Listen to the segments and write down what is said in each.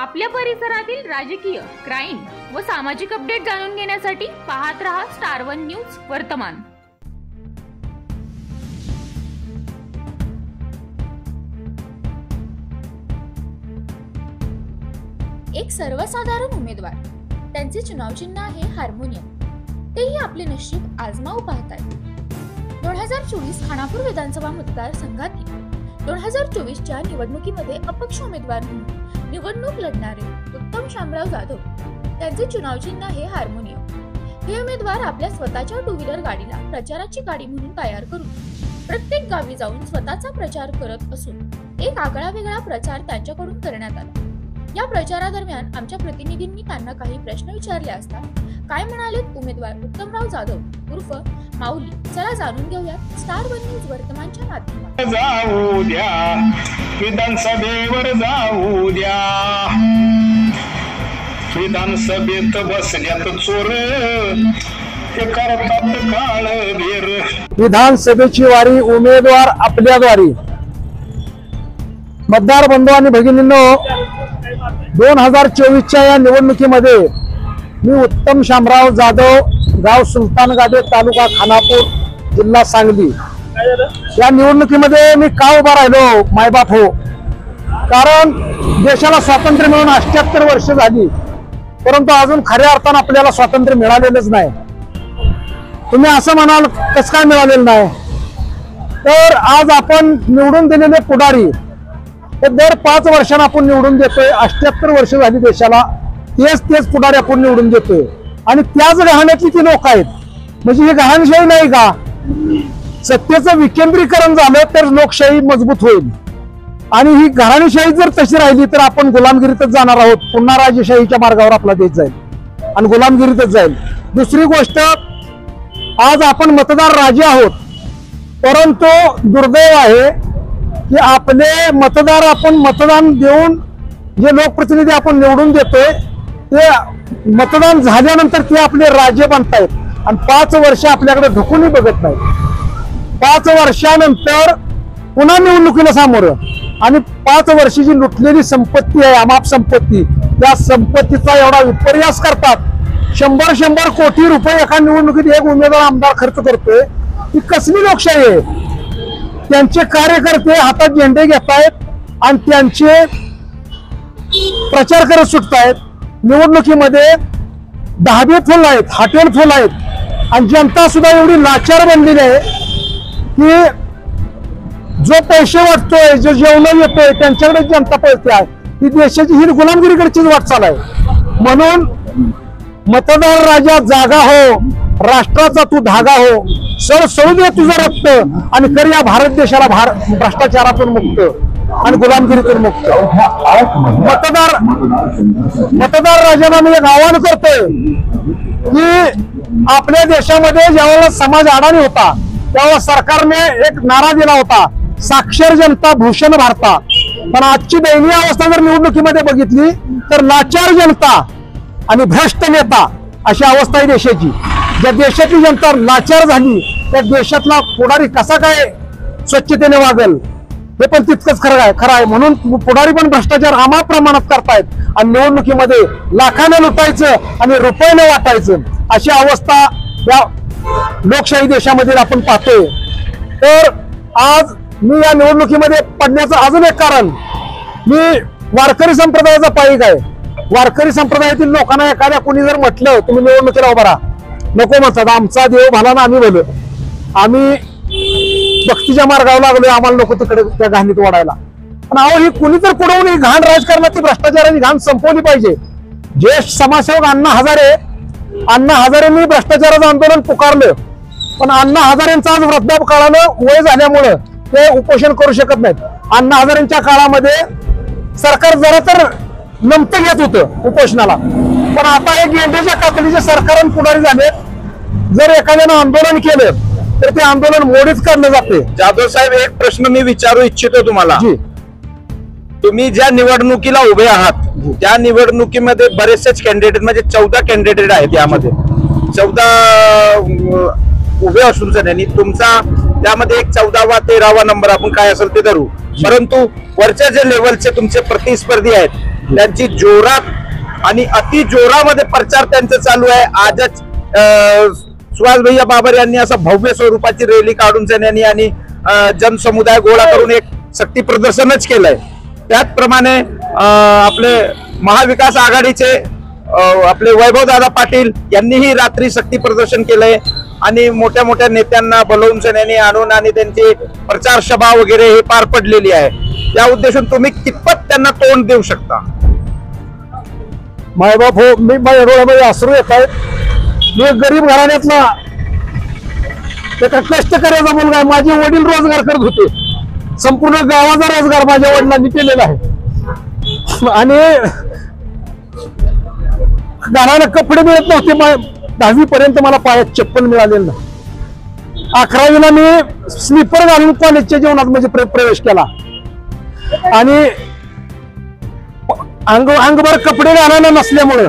आपल्या परिसरातील राजकीय, क्राईम व सामाजिक अपडेट जाणून घेण्यासाठी पाहत रहा स्टार वन न्यूज वर्तमान। एक सर्वसाधारण उमेदवार, त्यांचे चुनाव चिन्ह आहे हार्मोनियम। तेही आपले नशीब आजमावू पाहतायत। 2024 खानापूर विधानसभा मतदारसंघातील 2024च्या निवडणुकीमध्ये अपक्ष उमेदवार म्हणून निवडणूक लढणारे उत्तम शामराव जाधव, त्यांचे चुनाव चिन्ह आहे हार्मोनियम। हे उमेदवार आपल्या स्वतःच्या टू व्हीलर गाडीला प्रचाराची गाडी म्हणून तयार करून प्रत्येक गावी जाऊन स्वतःचा प्रचार करत असून एक आगळा वेगळा प्रचार त्यांच्याकडून करण्यात आला। या प्रचारादरम्यान आमच्या प्रतिनिधींनी त्यांना काही प्रश्न विचारले असता काय म्हणाले उमेदवार उत्तमराव जाधव उर्फ माऊली, चला जाणून घेऊया स्टार वन न्यूज वर्तमानच्या माध्यमातून। जाऊ द्या विधानसभेवर जाऊ द्या, विधानसभेत बसल्यात चोर ते करतात काळबेर। विधानसभेची वारी उमेदवार आपल्याद्वारी। मतदार बंधू आणि भगिनींनो, 2024च्या या निवडणुकीमध्ये मी उत्तम शामराव जाधव, गाव सुलतान गादे, तालुका खानापूर, जिल्हा सांगली, या निवडणुकीमध्ये मी का उभा राहिलो मायबाप हो, कारण देशाला स्वातंत्र्य मिळून 78 वर्ष झाली, परंतु अजून खऱ्या अर्थानं आपल्याला स्वातंत्र्य मिळालेलंच नाही। तुम्ही असं म्हणाल कसं काय मिळालेलं नाही, तर आज आपण निवडून दिलेले पुढारी हे दर 5 वर्षांना आपण निवडून देतोय। 78 वर्ष झाली देशाला, तेच पुढारी आपण निवडून देतोय आणि त्याच घराण्यातली ती लोक आहेत। म्हणजे ही घराणेशाही नाही का? सत्तेचं विकेंद्रीकरण झालं तर लोकशाही मजबूत होईल आणि ही घराणेशाही जर तशी राहिली तर आपण गुलामगिरीतच जाणार आहोत। पुन्हा राजेशाहीच्या मार्गावर आपला देश जाईल आणि गुलामगिरीतच जाईल। दुसरी गोष्ट, आज आपण मतदार राजे आहोत, परंतु दुर्दैव आहे की आपले मतदार आपण मतदान देऊन जे लोकप्रतिनिधी आपण निवडून देतोय ते मतदान झाल्यानंतर ते आपले राजे बनतायत आणि 5 वर्ष आपल्याकडे ढुकूनही बघत नाही। 5 वर्षानंतर पुन्हा निवडणुकीला सामोरं आणि 5 वर्षाची लुटलेली संपत्ती आहे, अमाप संपत्ती, त्या संपत्तीचा एवढा विपर्यास करतात। 100 कोटी रुपये एका निवडणुकीत एक उमेदवार आमदार खर्च करतोय। ही कसली लोकशाही आहे? त्यांचे कार्यकर्ते हातात झेंडे घेतायत आणि त्यांचे प्रचार करत सुटतायत। निवडणुकीमध्ये दहाबे फुल आहेत, हॉटेल फुल आहेत आणि जनता सुद्धा एवढी लाचार बनलेली आहे की जो पैसे वाटतोय, जो जेवण येतोय त्यांच्याकडे जनता पळते आहे। ही देशाची ही गुलामगिरीकडचीच वाटचाल आहे। म्हणून मतदार राजा जागा हो, राष्ट्राचा तू धागा हो, सळू दे तुझं रक्त आणि कर या भारत देशाला भ्रष्टाचारातून मुक्त आणि गुलामगिरीतून मुक्त। मतदार राजांना मी एक आवाहन करतोय की आपल्या देशामध्ये ज्यावेळेला समाज अडाणी होता त्यावेळेला सरकारने एक नारा दिला होता, साक्षर जनता भूषण भारता। पण आजची दयनीय अवस्था जर निवडणुकीमध्ये बघितली तर लाचार जनता आणि भ्रष्ट नेता अशी अवस्था आहे देशाची। ज्या देशाची जनता लाचार झाली त्या देशातला पुढारी कसा काय स्वच्छतेने वागल हे पण तितकंच खरं आहे। म्हणून पुढारी पण भ्रष्टाचार अमाप प्रमाणात करतायत आणि निवडणुकीमध्ये लाखाने लुटायचं आणि रुपयाने वाटायचं अशी अवस्था या लोकशाही देशामध्ये आपण पाहतोय। तर आज मी या निवडणुकीमध्ये पडण्याचं अजून एक कारण, मी वारकरी संप्रदायाचा पाईक आहे। वारकरी संप्रदायातील लोकांना एखाद्या कोणी जर म्हटलं तुम्ही निवडणुकीला उभा राहा, नको म्हणतात, आमचा देव भला ना आम्ही भलं, आम्ही भक्तीच्या मार्गावर लागलोय, आम्हाला नको तिकडे त्या घाणीत वाढायला। पण अहो ही कुणी तर कुठून ही घाण राजकारणाची भ्रष्टाचाराची घाण संपवली पाहिजे। ज्येष्ठ समाजसेवक अण्णा हजारेंनी भ्रष्टाचाराचं आंदोलन पुकारलं, पण अण्णा हजारेंचा आज वृद्धापकाळानं वय झाल्यामुळं ते उपोषण करू शकत नाहीत। अण्णा हजारेंच्या काळामध्ये सरकार जरा तर नमतं घेत होतं उपोषणाला, पण आता हे गेंड्याच्या कातडीचे सरकार पुढारी झाले। जर एखाद्यानं आंदोलन केलं तर ते आंदोलन मोडीत काढलं जाते। जाधव साहेब, एक प्रश्न मी विचारू इच्छितो तुम्हाला। तुम्ही ज्या निवडणुकीला उभे आहात त्या निवडणुकीमध्ये बरेचसेच कॅन्डिडेट म्हणजे 14 कॅन्डिडेट आहेत, यामध्ये 14 उभे असून त्यांनी तुमचा त्यामध्ये एक 14वा 13वा नंबर आपण काय असेल ते धरू, परंतु वरच्या जे लेवलचे तुमचे प्रतिस्पर्धी आहेत त्यांची जोरात आणि अति जोरामध्ये प्रचार त्यांचा चालू आहे. आजच सुहास भैया बाबर यांनी असं भव्य स्वरूपाची रॅली काढून त्यांनी आणि जनसमुदाय गोळा करून एक शक्ती प्रदर्शनच केलंय. त्याचप्रमाणे आपले महाविकास आघाडीचे आपले वैभवदादा पाटील यांनीही रात्री शक्ती प्रदर्शन केलंय आणि मोठ्या मोठ्या नेत्यांना बोलवून त्यांनी आणून आणि त्यांची प्रचार सभा वगैरे हे पार पडलेली आहे. त्या उद्देशून तुम्ही कितपत त्यांना तोंड देऊ शकता? मायबाप हो, मी माझ्या डोळ्यामध्ये अश्रू येत आहेत. मी एक गरीब घराण्यातला एका कष्टकऱ्याचा मुलगा आहे. माझे वडील रोजगार करत होते. संपूर्ण गावाचा रोजगार माझ्या वडिलांनी केलेला आहे आणि घराला कपडे मिळत नव्हते. 10वी पर्यंत मला पायात चप्पल मिळालेलं नाही. 11वीला मी स्लीपर घालून कॉलेजच्या जीवनात म्हणजे प्रवेश केला आणि अंगभर कपडे घालायला नसल्यामुळं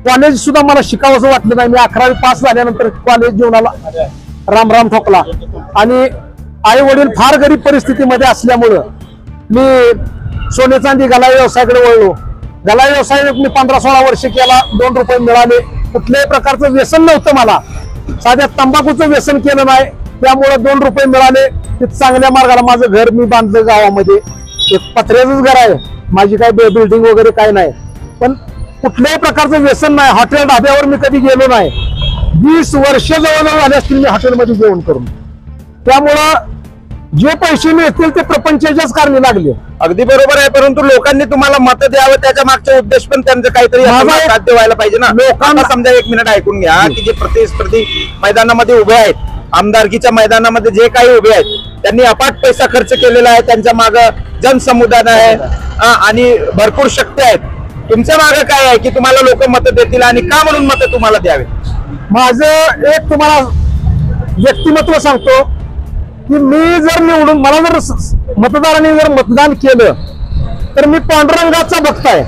कॉलेज सुद्धा मला शिकावंसं वाटलं नाही. मी 11वी पास झाल्यानंतर कॉलेज जीवनाला राम ठोकला आणि आई वडील फार गरीब परिस्थितीमध्ये असल्यामुळं मी सोने चांदी गला व्यवसायाकडे वळलो. गला व्यवसाय मी 15-16 वर्ष केला. 2 रुपये मिळाले. कुठल्याही प्रकारचं व्यसन नव्हतं मला. साध्या तंबाखूचं व्यसन केलं नाही. त्यामुळे 2 रुपये मिळाले. ते चांगल्या मार्गाला माझं घर मी बांधलं. गावामध्ये एक पत्र्याचंच घर आहे. माझी काय बिल्डिंग वगैरे काय नाही. पण कुठल्याही प्रकारचं व्यसन नाही. हॉटेल ढाब्यावर मी कधी गेलो नाही. 20 वर्ष जवळजवळ झाले असतील मी हॉटेलमध्ये जेवण करून. त्यामुळं जे पैसे मिळतील ते प्रपंचाच्याच कारणी लागले. अगदी बरोबर आहे. परंतु लोकांनी तुम्हाला मत द्यावं त्याच्या मागचा उद्देश पण त्यांचं काहीतरी साध्य व्हायला पाहिजे ना. लोकांना समजा 1 मिनिट ऐकून घ्या की जे प्रतिस्पर्धी मैदानामध्ये उभे आहेत, आमदारकीच्या मैदानामध्ये जे काही उभे आहेत, त्यांनी अपाट पैसा खर्च केलेला आहे. त्यांच्या मागे जनसमुदाय आहे आणि भरपूर शक्ती आहेत. तुमच्या मागे काय आहे की तुम्हाला लोक मत देतील आणि का म्हणून मत तुम्हाला द्यावे? माझं एक तुम्हाला व्यक्तिमत्व सांगतो की मी जर निवडून मला जर मतदारांनी जर मतदान केलं तर मी पांडुरंगाचा भक्त आहे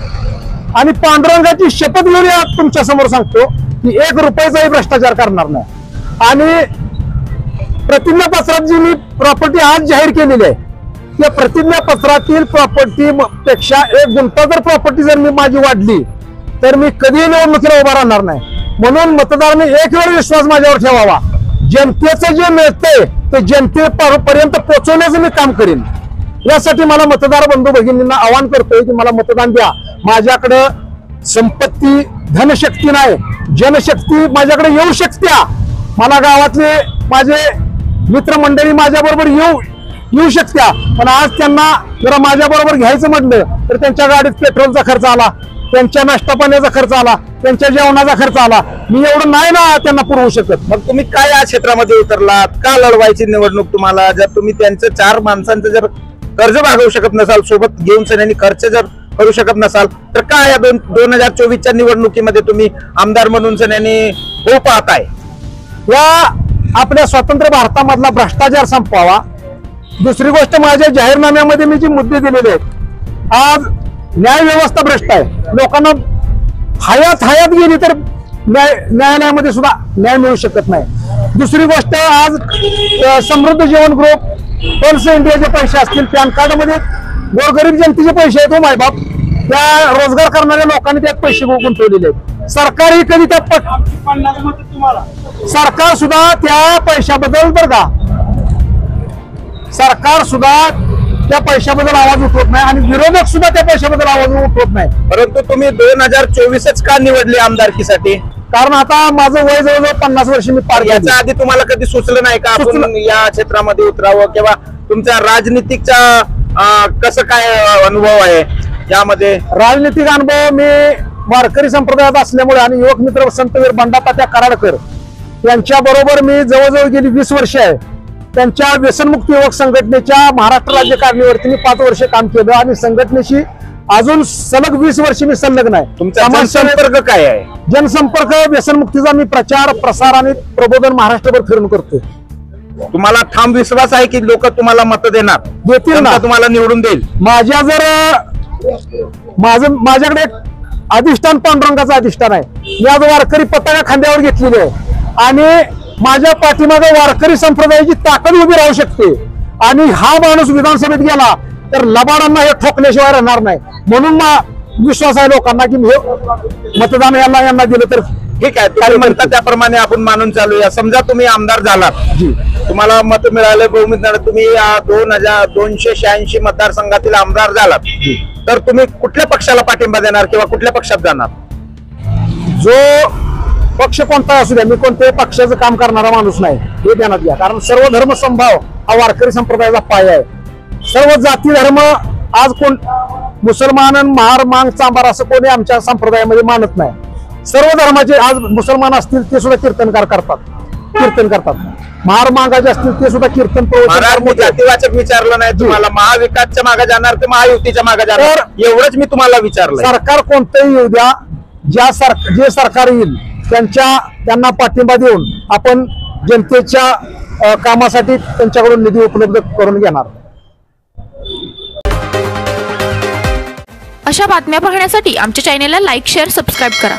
आणि पांडुरंगाची शपथ घेऊन तुमच्या समोर सांगतो की 1 रुपयाचाही भ्रष्टाचार करणार नाही. आणि प्रतिज्ञापत्रात जी मी प्रॉपर्टी आज जाहीर केलेली आहे त्या प्रतिज्ञापत्रातील प्रॉपर्टी पेक्षा 1 गुंठा जर प्रॉपर्टी जर मी माझी वाढली तर मी कधीही निवडणुकीला उभा राहणार नाही. म्हणून मतदारांनी एक वेळ विश्वास माझ्यावर ठेवावा. जनतेचं जे मिळतंय ते जनतेपर्यंत पोहोचवण्याचं मी काम करेन. यासाठी मला मतदार बंधू भगिनींना आवाहन करतोय की मला मतदान द्या. माझ्याकडं संपत्ती धनशक्ती नाही, जनशक्ती माझ्याकडे येऊ शकत्या. मला गावातले माझे मित्रमंडळी माझ्याबरोबर येऊ शकत्या. पण आज त्यांना जरा माझ्याबरोबर घ्यायचं म्हटलं तर त्यांच्या गाडीत पेट्रोलचा खर्च आला, त्यांच्या नाश्ता पाण्याचा खर्च आला, त्यांच्या जेवणाचा खर्च आला. मी एवढं नाही ना त्यांना पुरवू शकत. मग तुम्ही काय या क्षेत्रामध्ये उतरलात? का लढवायची निवडणूक तुम्हाला? जर तुम्ही त्यांचं 4 माणसांचं जर कर्ज भागवू शकत नसाल, सोबत घेऊन सगळ्यांनी खर्च जर करू शकत नसाल तर का या 2024च्या निवडणुकीमध्ये तुम्ही आमदार म्हणून सगळ्यांनी हो पाहताय? या आपल्या स्वतंत्र भारतामधला भ्रष्टाचार संपवावा. दुसरी गोष्ट माझ्या जाहीरनाम्यामध्ये मी जी मुद्दे दिलेले आहेत, आज न्याय व्यवस्था भ्रष्ट आहे. लोकांना हयात गेली तर न्यायालयामध्ये सुद्धा न्याय मिळू शकत नाही. दुसरी गोष्ट आज समृद्ध जीवन ग्रुप, पल्स इंडियाचे पैसे असतील, पॅन कार्ड मध्ये गोरगरीब जनतेचे पैसे आहेत. हो मायबाप, त्या रोजगार करणाऱ्या लोकांनी त्यात पैसे गुंतवलेले आहेत. सरकारही कधी त्या सरकार सुद्धा त्या पैशाबद्दल बरं का, सरकार सुद्धा त्या पैशाबद्दल आवाज उठवत नाही आणि विरोधक सुद्धा त्या पैशाबद्दल आवाज उठवत नाही. परंतु तुम्ही 2024च का निवडले आमदारकीसाठी? कारण आता माझं वय जवळजवळ 50 वर्ष मी पार. याच्या आधी तुम्हाला कधी सुचलं नाही का आपण या क्षेत्रामध्ये उतरावं? किंवा तुमचा राजनीतिकचा कसं काय अनुभव आहे यामध्ये? राजनीतिक अनुभव मी वारकरी संप्रदायात असल्यामुळे आणि युवक मित्र संतवीर बंडातात्या कराडकर यांच्या बरोबर मी जवळजवळ गेली 20 वर्ष आहे. त्यांच्या व्यसनमुक्ती युवक संघटनेच्या महाराष्ट्र राज्य कारणीवरती मी 5 वर्ष काम केलं आणि संघटनेशी अजून सलग 20 वर्ष मी संलग्न आहे. तुमचा जनसंपर्क काय आहे? जनसंपर्क व्यसनमुक्तीचा मी प्रचार प्रसार आणि प्रबोधन महाराष्ट्रभर फिरून करतो. तुम्हाला ठाम विश्वास आहे की लोक तुम्हाला मत देतील ना, तुम्हाला निवडून देईल? माझ्याकडे एक अधिष्ठान पांडुरंगाचं अधिष्ठान आहे. मी आज वारकरी पताका खांद्यावर घेतलेली आहे आणि माझ्या पाठीमागे वारकरी संप्रदायाची ताकद उभी राहू शकते. आणि हा माणूस विधानसभेत गेला तर लबाडांना हे ठोकल्याशिवाय राहणार नाही. म्हणून विश्वास आहे लोकांना की हे मतदान यांना दिलं तर ठीक आहे, तुम्ही म्हणता त्याप्रमाणे आपण मानून चालूया. समजा तुम्ही आमदार झालात, तुम्हाला मत मिळाले बहुमत, तुम्ही 286 मतदारसंघातील आमदार झालात, तर तुम्ही कुठल्या पक्षाला पाठिंबा देणार किंवा कुठल्या पक्षात जाणार? जो पक्ष कोणता असू द्या, मी कोणत्याही पक्षाचं काम करणारा माणूस नाही हे ध्यानात घ्या. कारण सर्व धर्म समभाव हा वारकरी संप्रदायाचा पाया आहे. सर्व जाती धर्म आज कोण मुसलमान महार मांग चांबार असं कोणी आमच्या संप्रदायामध्ये मानत नाही. सर्व धर्माचे आज मुसलमान असतील ते सुद्धा कीर्तन करतात. महार मांगाचे असतील ते सुद्धा कीर्तन मी जातीवाचक विचारलं नाही तुम्हाला. महाविकासच्या मागे जाणार की महायुतीच्या मागे जाणार एवढंच मी तुम्हाला विचारलं. सरकार कोणतंही येऊ द्या, जे सरकार येईल त्यांना पाठिंबा देऊन आपण जनतेच्या कामासाठी त्यांच्याकडून निधी उपलब्ध करून घेणार. अशा बातम्या पाहण्यासाठी आमच्या चॅनेलला लाईक, शेअर, सबस्क्राईब करा.